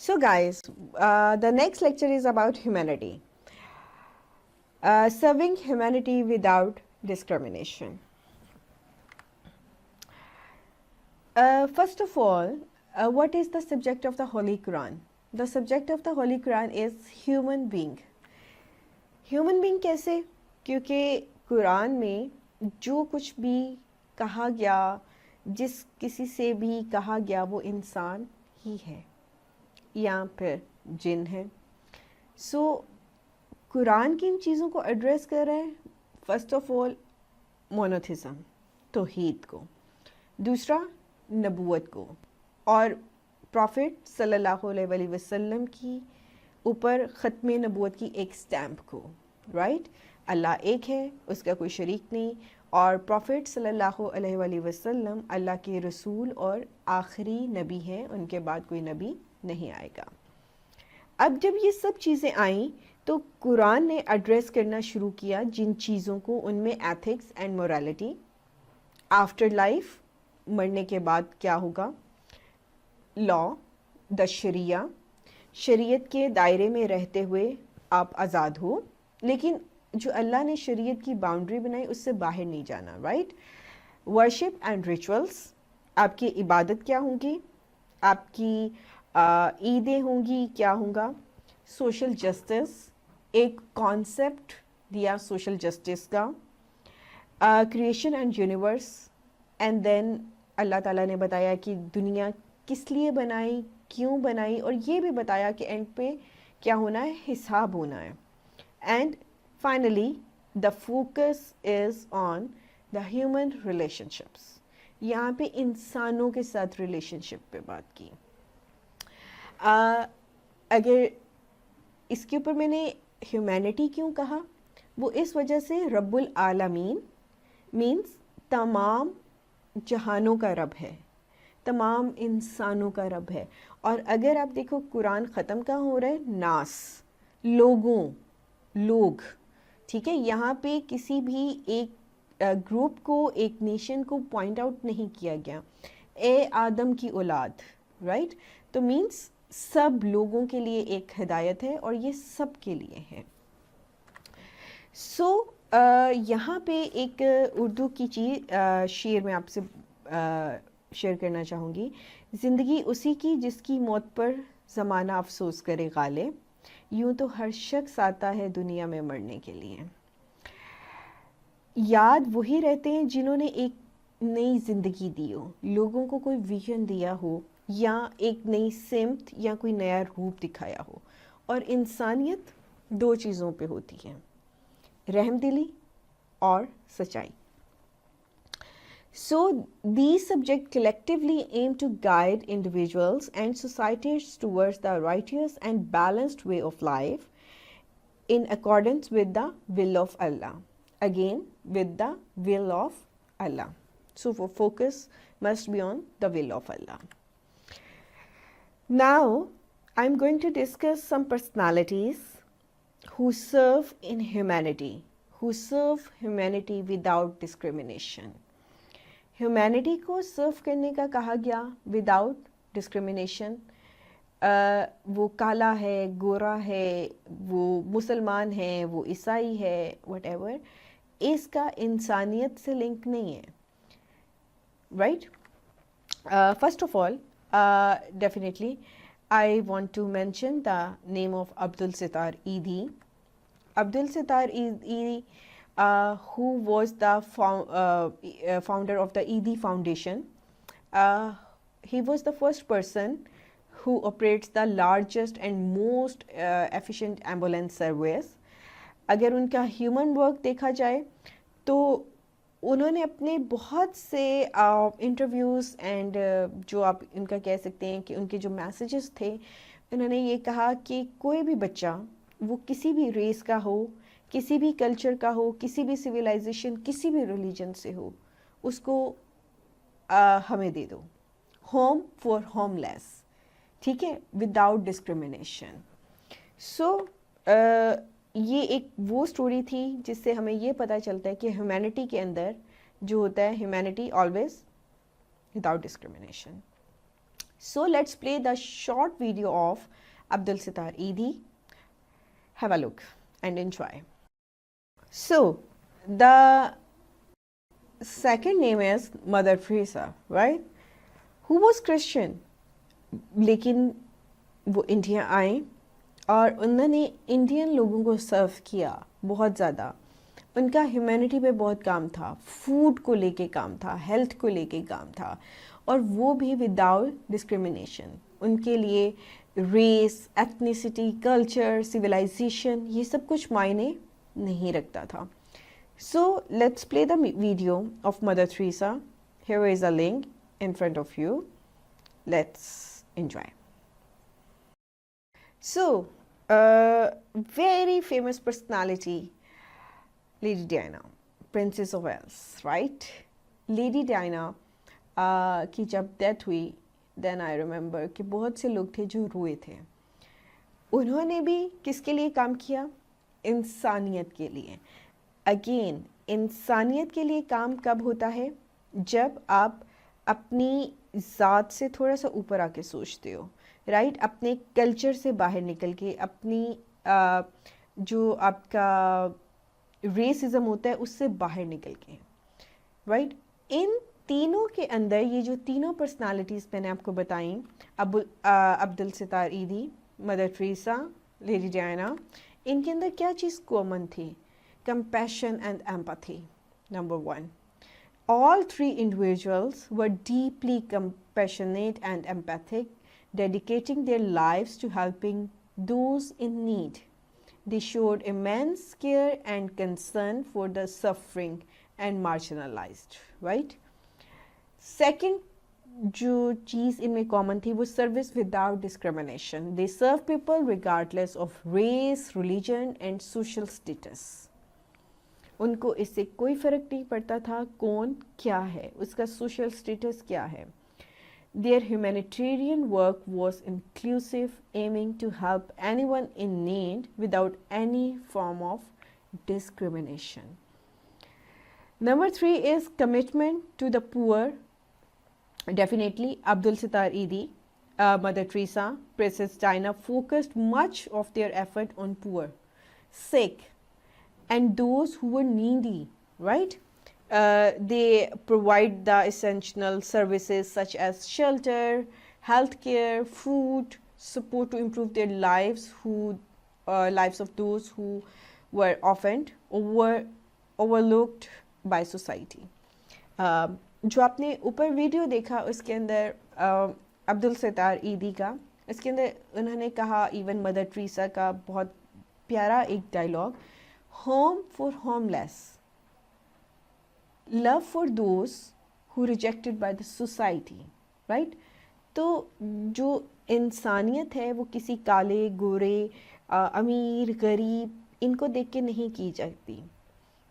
So guys, the next lecture is about humanity. Serving humanity without discrimination. First of all, what is the subject of the Holy Quran? The subject of the Holy Quran is human being. Human being कैसे? क्योंकि कुरान में जो कुछ भी कहा गया, जिस किसी से भी कहा गया, वो इंसान ही है या फिर जिन है. सो कुरान किन चीज़ों को एड्रेस कर रहा है? फर्स्ट ऑफ ऑल मोनोथिज़म, तौहीद को. दूसरा नबूवत को, और प्रॉफिट सल्लल्लाहु अलैहि वसल्लम की ऊपर ख़त्म नबूवत की एक स्टैम्प को. राइट, अल्लाह एक है, उसका कोई शरीक नहीं, और प्रॉफिट सल्लल्लाहु अलैहि वसल्लम अल्लाह के रसूल और आखिरी नबी हैं, उनके बाद कोई नबी नहीं आएगा. अब जब ये सब चीज़ें आईं तो कुरान ने एड्रेस करना शुरू किया जिन चीज़ों को, उनमें ethics and morality, after life, मरने के बाद क्या होगा, लॉ, द शरिया, शरीयत के दायरे में रहते हुए आप आज़ाद हो, लेकिन जो अल्लाह ने शरीयत की बाउंड्री बनाई उससे बाहर नहीं जाना. राइट, वर्शिप एंड रिचुअल्स, आपकी इबादत क्या होंगी, आपकी ईदें होंगी, क्या होगा, सोशल जस्टिस, एक कॉन्सेप्ट दिया सोशल जस्टिस का, creation and universe, and then Allah Taala ने बताया कि दुनिया किस लिए बनाई, क्यों बनाई, और ये भी बताया कि एंड पे क्या होना है, हिसाब होना है. And finally the focus is on the human relationships. यहाँ पे इंसानों के साथ रिलेशनशिप पे बात की. अगर इसके ऊपर मैंने ह्यूमैनिटी क्यों कहा, वो इस वजह से रब्बुल आलमीन मीन्स तमाम जहानों का रब है, तमाम इंसानों का रब है. और अगर आप देखो कुरान ख़त्म कहाँ हो रहा है, नास, लोगों, लोग. ठीक है, यहाँ पे किसी भी एक ग्रुप को, एक नेशन को पॉइंट आउट नहीं किया गया. ए आदम की औलाद, राइट, तो मीन्स सब लोगों के लिए एक हिदायत है और ये सब के लिए है. सो यहाँ पे एक उर्दू की चीज़ शेर में आपसे शेयर करना चाहूँगी. ज़िंदगी उसी की जिसकी मौत पर ज़माना अफसोस करे गाले, यूँ तो हर शख्स आता है दुनिया में मरने के लिए. याद वही रहते हैं जिन्होंने एक नई ज़िंदगी दी हो, लोगों को कोई विजन दिया हो, या एक नई सिमत या कोई नया रूप दिखाया हो. और इंसानियत दो चीज़ों पे होती है, रहमदिली और सच्चाई. So these subjects collectively aim to guide individuals and societies towards the righteous and balanced way of life in accordance with the will of Allah. Again, with the will of Allah. So for focus must be on the will of Allah. Now, I'm going to discuss some personalities who serve in humanity, who serve humanity without discrimination. Humanity को सर्व करने का कहा गया without discrimination. वो काला है, गोरा है, वो मुसलमान है, वो ईसाई है, व्हाटएवर, इसका इंसानियत से लिंक नहीं है. Right, first of all definitely I want to mention the name of Abdul Sattar Edhi. Abdul Sittar Eidi, who was the founder of the Eidi Foundation. He was the first person who operates the largest and most efficient ambulance service. अगर उनका human work देखा जाए तो उन्होंने अपने बहुत से interviews and जो आप इनका कह सकते हैं कि उनके जो मैसेजेस थे, उन्होंने ये कहा कि कोई भी बच्चा, वो किसी भी रेस का हो, किसी भी कल्चर का हो, किसी भी सिविलाइजेशन, किसी भी रिलीजन से हो, उसको हमें दे दो. होम फॉर होमलेस, ठीक है, विदाउट डिस्क्रिमिनेशन. सो ये एक वो स्टोरी थी जिससे हमें ये पता चलता है कि ह्यूमैनिटी के अंदर जो होता है, humanity always without discrimination. So let's play the short video of Abdul Sattar Eidi. Have a look and enjoy. So the second name is Mother Teresa, right? Who was Christian, लेकिन वो India आए और उन्होंने Indian लोगों को सर्व किया बहुत ज़्यादा. उनका ह्यूमैनिटी पे बहुत काम था, फूड को लेके काम था, हेल्थ को लेके काम था, और वो भी विदाउट डिस्क्रिमिनेशन. उनके लिए रेस, एथनिसिटी, कल्चर, सिविलाइजेशन ये सब कुछ मायने नहीं रखता था. So let's play the video of Mother Teresa. Here is a link in front of you. Let's enjoy. So, very famous personality, Lady Diana, Princess of Wales, right? Lady Diana की जब death हुई, then I remember कि बहुत से लोग थे जो रोए थे. उन्होंने भी किसके लिए काम किया? इंसानियत के लिए. अगेन, इंसानियत के लिए काम कब होता है? जब आप अपनी ज़ात से थोड़ा सा ऊपर आके सोचते हो, राइट? अपने कल्चर से बाहर निकल के, अपनी जो आपका रेसिज्म होता है उससे बाहर निकल के, राइट? इन तीनों के अंदर ये जो तीनों पर्सनालिटीज़ मैंने आपको बताई, Abdul Sattar Edhi, Mother Teresa, lady Diana, इनके अंदर क्या चीज़ कॉमन थी? Compassion and empathy. Number one, all three individuals were deeply compassionate and empathic, dedicating their lives to helping those in need. They showed immense care and concern for the suffering and marginalized, right? Second, जो चीज़ इनमें common थी वो service without discrimination. They serve people regardless of race, religion and social status. उनको इससे कोई फ़र्क नहीं पड़ता था कौन क्या है, उसका सोशल स्टेटस क्या है. There humanitarian work was inclusive, aiming to help any one in need without any form of discrimination. Number 3 is commitment to the poor. Definitely Abdul Sattar Edhi, Mother Teresa, Princess Diana focused much of their effort on poor, sick, and those who were needy, right? They provide the essential services such as shelter, healthcare, food, support to improve their lives, lives of those who were often overlooked by society. जो आपने ऊपर video देखा उसके अंदर अब्दुल सत्तार ईदी का, इसके अंदर उन्होंने कहा, इवन मदर टेरेसा का बहुत प्यारा एक dialogue, home for homeless, love for those who rejected by the society, right? तो जो इंसानियत है वो किसी काले, गोरे, अमीर, गरीब इनको देख के नहीं की जाती.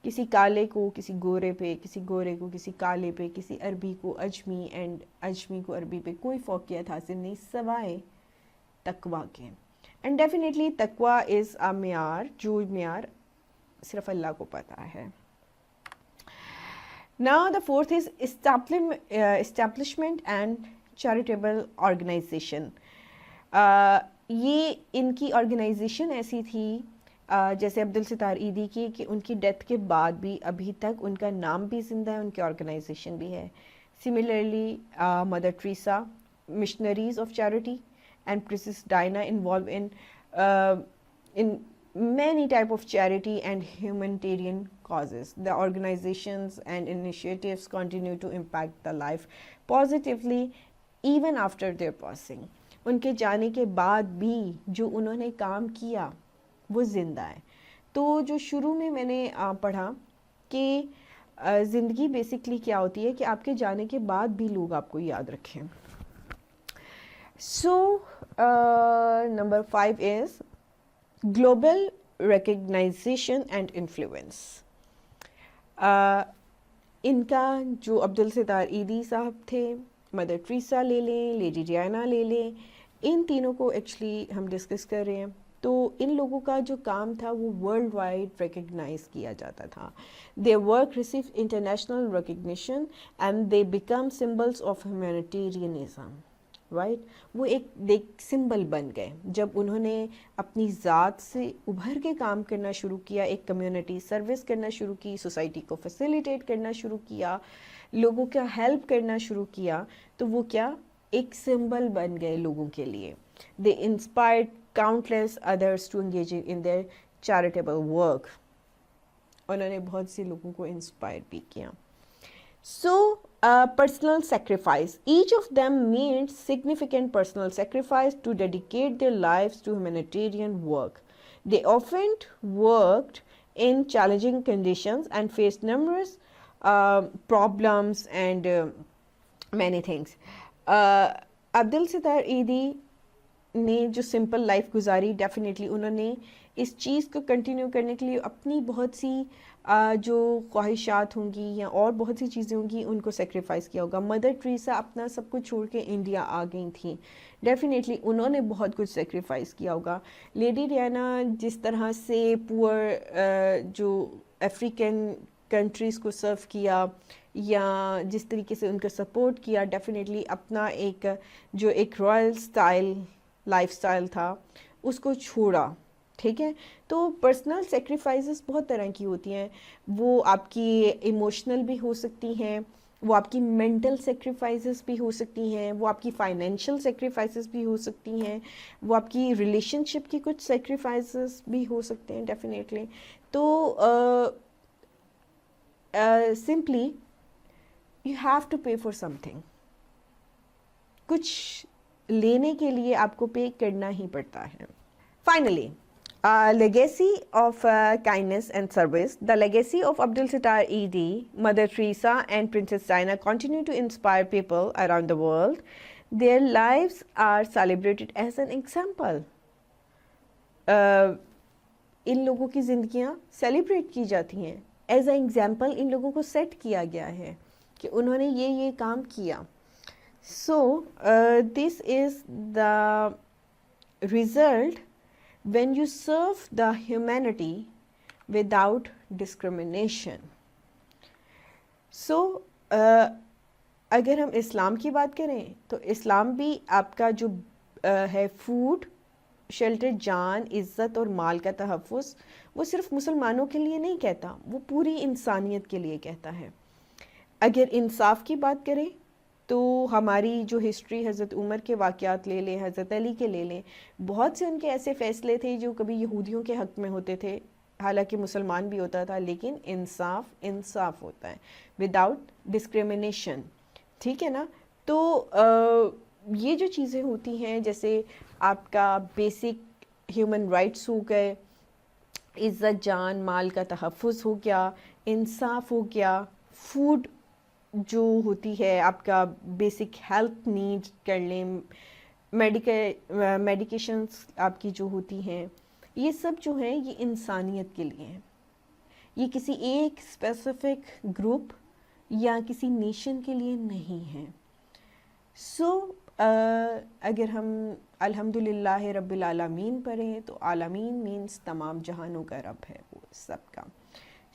किसी काले को किसी गोरे पे, किसी गोरे को किसी काले पे, किसी अरबी को अजमी एंड अजमी को अरबी पे कोई फौकियत हासिल नहीं सवाए तकवा के. एंड डेफिनेटली तकवा इज़ अ म्यार, जो म्यार सिर्फ अल्लाह को पता है. Now the fourth is establishment and charitable organization. ये इनकी ऑर्गेनाइजेशन ऐसी थी जैसे अब्दुल सत्तार ईदी की कि उनकी डेथ के बाद भी अभी तक उनका नाम भी ज़िंदा है, उनकी ऑर्गेनाइजेशन भी है. Similarly mother Teresa, missionaries of charity, and princess Diana involve in many type of charity and humanitarian causes. The organizations and initiatives continue to impact the life positively even after their passing. उनके जाने के बाद भी जो उन्होंने काम किया वो ज़िंदा है. तो जो शुरू में मैंने पढ़ा कि ज़िंदगी बेसिकली क्या होती है कि आपके जाने के बाद भी लोग आपको याद रखें. So number 5 is global recognition and influence. इनका जो अब्दुल सत्तार ईदी साहब थे, मदर टेरेसा ले लें, लेडी डायना ले लें, इन तीनों को एक्चुअली हम डिस्कस कर रहे हैं. तो इन लोगों का जो काम था वो वर्ल्ड वाइड रिकग्नाइज किया जाता था. Their work receive international recognition and they become symbols of humanitarianism. Right. وہ ایک سمبل بن گئے جب انہوں نے اپنی ذات سے ابھر کے کام کرنا شروع کیا, ایک کمیونٹی سروس کرنا شروع کی, سوسائٹی کو فیسیلیٹیٹ کرنا شروع کیا, لوگوں کا ہیلپ کرنا شروع کیا, تو وہ کیا ایک سمبل بن گئے لوگوں کے لیے. دے inspired countless others to engage in their charitable work. انہوں نے بہت سے لوگوں کو انسپائر بھی کیا. So, personal sacrifice. Each of them made significant personal sacrifice to dedicate their lives to humanitarian work. They often worked in challenging conditions and faced numerous problems and many things. عبد الستار ایدھی نے جو simple life گزاری, definitely انہوں نے اس چیز کو continue کرنے کے لیے اپنی بہت سی جو خواہشات ہوں گی یا اور بہت سی چیزیں ہوں گی ان کو سیکریفائس کیا ہوگا. مدر ٹریسا اپنا سب کچھ چھوڑ کے انڈیا آ گئی تھیں, ڈیفینیٹلی انہوں نے بہت کچھ سیکریفائس کیا ہوگا. لیڈی ڈیانا جس طرح سے پور جو افریقن کنٹریز کو سرو کیا یا جس طریقے سے ان کو سپورٹ کیا, ڈیفینیٹلی اپنا جو ایک رائل سٹائل لائف سٹائل تھا اس کو چھوڑا. ٹھیک ہے, تو پرسنل سیکریفائسز بہت طرح کی ہوتی ہیں. وہ آپ کی ایموشنل بھی ہو سکتی ہیں, وہ آپ کی مینٹل سیکریفائسز بھی ہو سکتی ہیں, وہ آپ کی فائنینشیل سیکریفائسز بھی ہو سکتی ہیں, وہ آپ کی ریلیشن شپ کی کچھ سیکریفائسز بھی ہو سکتے ہیں ڈیفینیٹلی. تو simply you have to pay for سم تھنگ. کچھ لینے کے لیے آپ کو پے کرنا ہی پڑتا ہے. Finally, legacy of kindness and service. The legacy of Abdul Sattar Edhi, Mother Teresa and Princess Diana continue to inspire people around the world. Their lives are celebrated as an example. ان لوگوں کی زندگیاں celebrate کی جاتی ہیں, as a example in لوگوں کو set کیا گیا ہے کہ انہوں نے یہ کام کیا. So, this is the result when you serve the humanity without discrimination. So, اگر ہم اسلام کی بات کریں تو اسلام بھی آپ کا جو ہے فوڈ, شیلٹر, جان, عزت اور مال کا تحفظ, وہ صرف مسلمانوں کے لیے نہیں کہتا, وہ پوری انسانیت کے لیے کہتا ہے. اگر انصاف کی بات کریں تو ہماری جو ہسٹری حضرت عمر کے واقعات لے لیں, حضرت علی کے لے لیں, بہت سے ان کے ایسے فیصلے تھے جو کبھی یہودیوں کے حق میں ہوتے تھے, حالانکہ مسلمان بھی ہوتا تھا, لیکن انصاف ہوتا ہے وداؤٹ ڈسکریمنیشن. ٹھیک ہے نا. تو یہ جو چیزیں ہوتی ہیں جیسے آپ کا بیسک ہیومن رائٹس ہو گئے, عزت, جان, مال کا تحفظ ہو گیا, انصاف ہو گیا, فوڈ جو ہوتی ہے آپ کا بیسک ہیلتھ نیڈ کر لیں, میڈیکیشنس آپ کی جو ہوتی ہیں, یہ سب جو ہیں یہ انسانیت کے لیے ہیں, یہ کسی ایک اسپیسیفک گروپ یا کسی نیشن کے لیے نہیں ہیں. سو اگر ہم الحمدللہ رب العالمین پڑھیں تو عالمین مینس تمام جہانوں کا رب ہے وہ سب کا.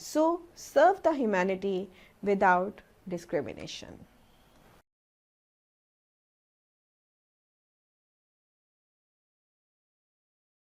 سو سرو دا ہیومینٹی وداؤٹ discrimination.